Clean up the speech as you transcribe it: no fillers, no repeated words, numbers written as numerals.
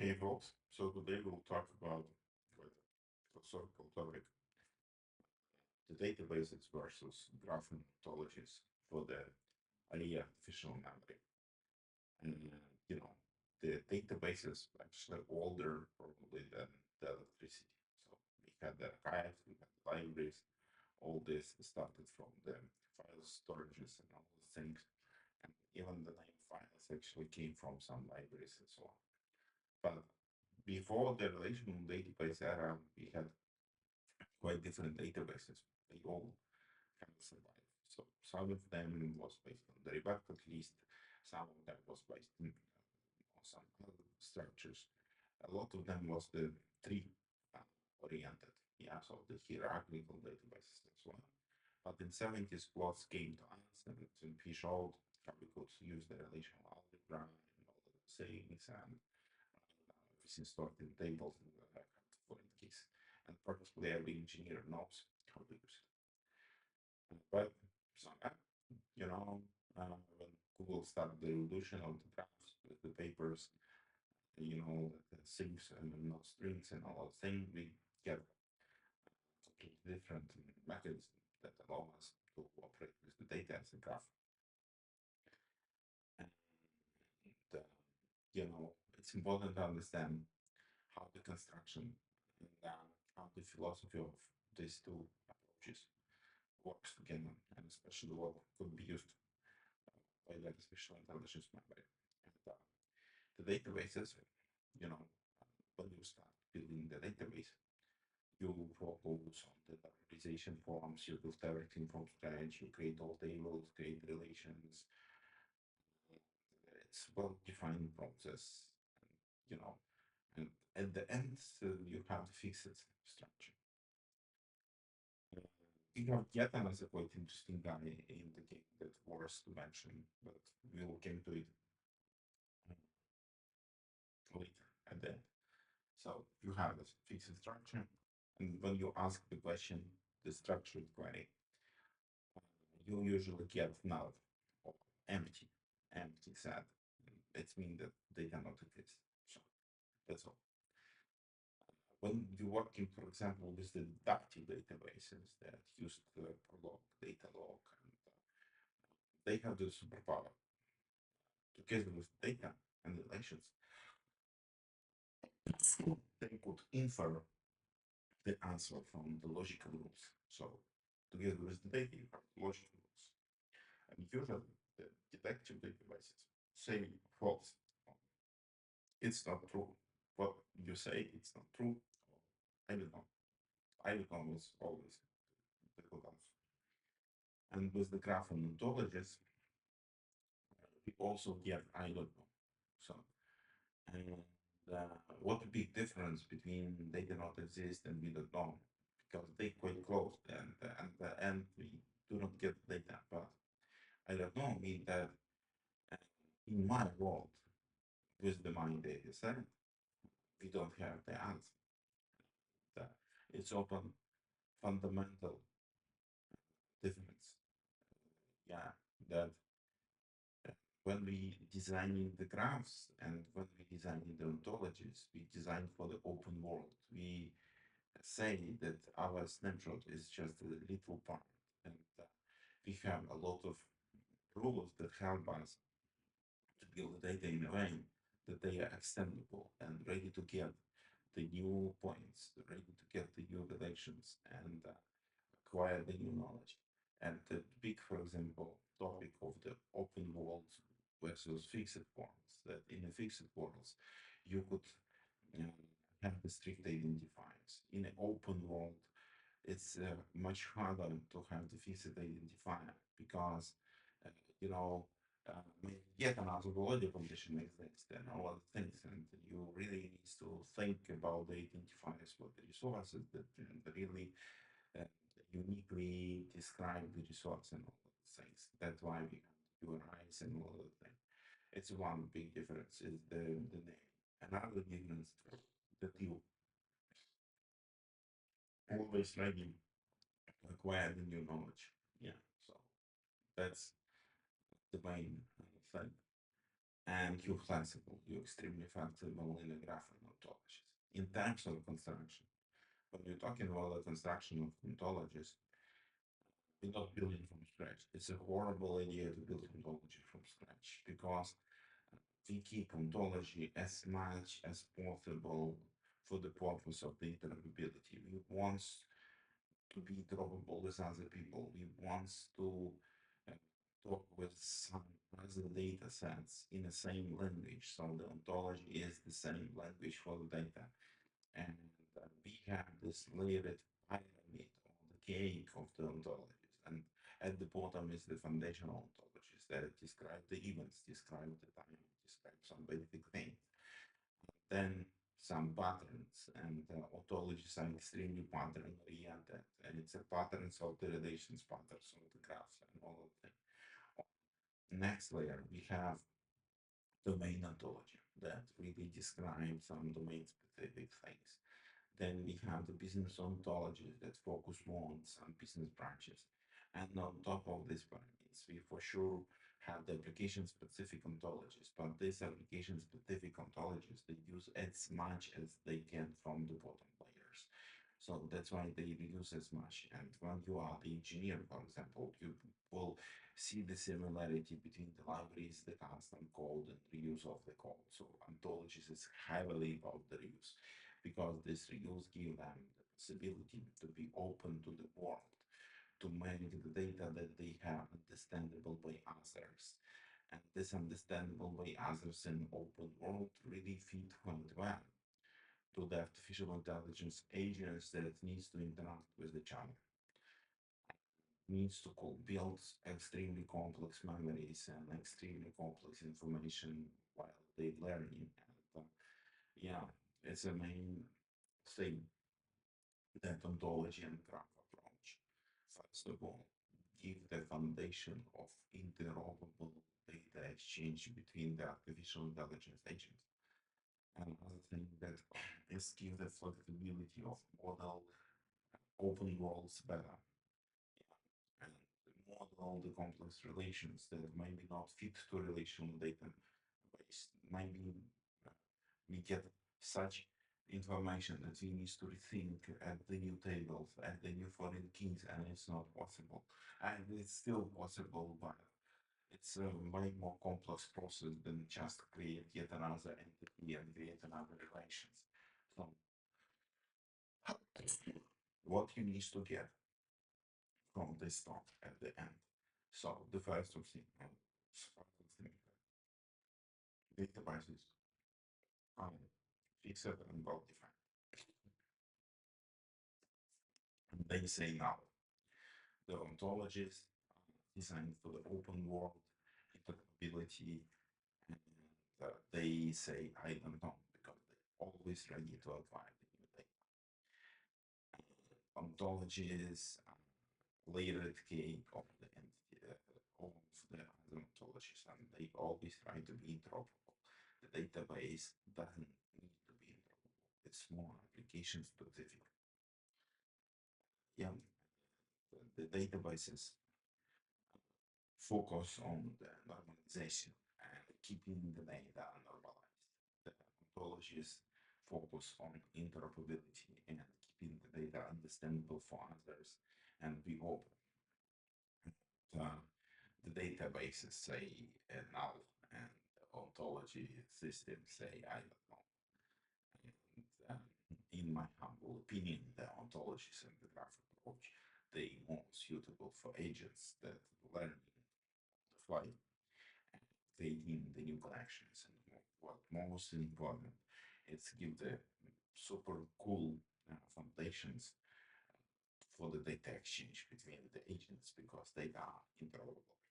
Hey folks, so today we'll talk about quite a philosophical topic, the databases versus graph ontologies for the AI artificial memory. And the databases actually older probably than the electricity. So we had the archives, we had the libraries, all this started from the file storages and all the things. And even the name files actually came from some libraries and so on. But before the relational database era, we had quite different databases. They all kind of survive. So some of them was based on the rebut at least, some of them was based on some other structures. A lot of them was the tree oriented, yeah, so the hierarchical databases as well. But in 70s, plots came to us and we showed how we could use the relational algebra and all the things and everything stored in tables and foreign keys. And purposefully every engineer knows how to use it. But so, when Google started the revolution of the graphs with the papers, the things and not strings and all those things, we get completely different methods that allow us to operate with the data as a graph. And it's important to understand how the construction and how the philosophy of these two approaches works together, and especially what could be used by the artificial intelligence memory. And the databases, when you start building the database, you focus on the vectorization forms, you build everything from scratch, you create all tables, create relations. It's a well-defined process, you know, and at the end, you have the fixed structure. We have yet another quite interesting guy in the game that was to mention, but we'll get to it later at the end. So you have this fixed structure, and when you ask the question, the structured query, you usually get null or empty set. It means that they cannot exist. So that's all. When you're working, for example, with the deductive databases that use the prolog, data log, and they have the superpower together with data and relations. They could infer the answer from the logical rules. So together with the data, you have logical rules. And usually the deductive databases say false. It's not true. What you say it's not true. I don't know. I don't know is always the good answer. And with the graph and ontologies, we also get I don't know. So, and what the big difference between they do not exist and we don't know? Because they quite close, and at the end we do not get data. But I don't know mean that in my world, with the mind data set, we don't have the answer. That it's open fundamental difference. Yeah, that when we designing the graphs and when we designing the ontologies, we design for the open world. We say that our snapshot is just a little part, and we have a lot of rules that help us to build the data in a way that they are extendable and ready to get the new points, ready to get the new directions and acquire the new knowledge. And the big, for example, topic of the open world versus fixed worlds, that in the fixed worlds, you could have the strict identifiers. In an open world, it's much harder to have the fixed identifier because, uh, you know, yet another body condition exists and all other things, and you really need to think about the identifiers for the resources that really uh, uniquely describe the resource and all of the things. That's why we have URIs and all of the things. It's one big difference is the name. Another difference that you always ready to acquire the new knowledge. Yeah, so that's the main thing. and you're flexible. You're extremely flexible in the graphing ontologies. In terms of construction, when you're talking about the construction of ontologies, we're not building from scratch. It's a horrible idea to build ontology from scratch because we keep ontology as much as possible for the purpose of the interoperability. We want to be interoperable with other people. We want to uh, talk with some other data sets in the same language. So the ontology is the same language for the data. And we have this layered pyramid or the cake of the ontologies. And at the bottom is the foundational ontologies that describe the events, describe the time, describe some basic things. Then some patterns, and ontologies are extremely pattern oriented, and it's a patterns of the relations, patterns of the graphs, and all of them. Next layer, we have domain ontology that really describes some domain specific things. Then we have the business ontologies that focus more on some business branches. And on top of these pyramids, we for sure have the application specific ontologies, but these application specific ontologies, they use as much as they can from the bottom layers. So that's why they reuse as much. And when you are the engineer, for example, you will see the similarity between the libraries, the constant code, and reuse of the code. So ontologies is heavily about the reuse because this reuse give them the possibility to be open to the world, to manage the data that they have understandable by others. And this understandable by others in open world really fit quite well to the artificial intelligence agents that needs to interact with each other, needs to build extremely complex memories and extremely complex information while they learning. And yeah, it's a main thing that ontology and graph approach. First of all, give the foundation of interoperable data exchange between the artificial intelligence agents. Another thing that is give the flexibility of model open worlds better, and model the complex relations that maybe not fit to relational database. Maybe we get such information that we need to rethink at the new tables, at the new foreign keys, and it's not possible. And it's still possible, but it's a way more complex process than just create yet another entity and create another relations. So what you need to get from the start at the end. So the first thing, databases are fixed and well defined. And they say now the ontologies are designed for the open world interoperability, and they say I don't know because they're always ready to acquire the new data. Ontologies layered cake of the entity of the other ontologies, and they always try to be interoperable. The database doesn't need to be interoperable. It's more application specific. Yeah, the databases focus on the normalization and keeping the data normalized. The ontologies focus on interoperability and keeping the data understandable for others and be open. Uh, the databases say null, and the ontology systems say I don't know. And in my humble opinion, the ontologies and the graph approach, they more suitable for agents that learn on the fly and creating the new connections. And what most important is give the super cool foundations for the data exchange between the agents because they are interoperable.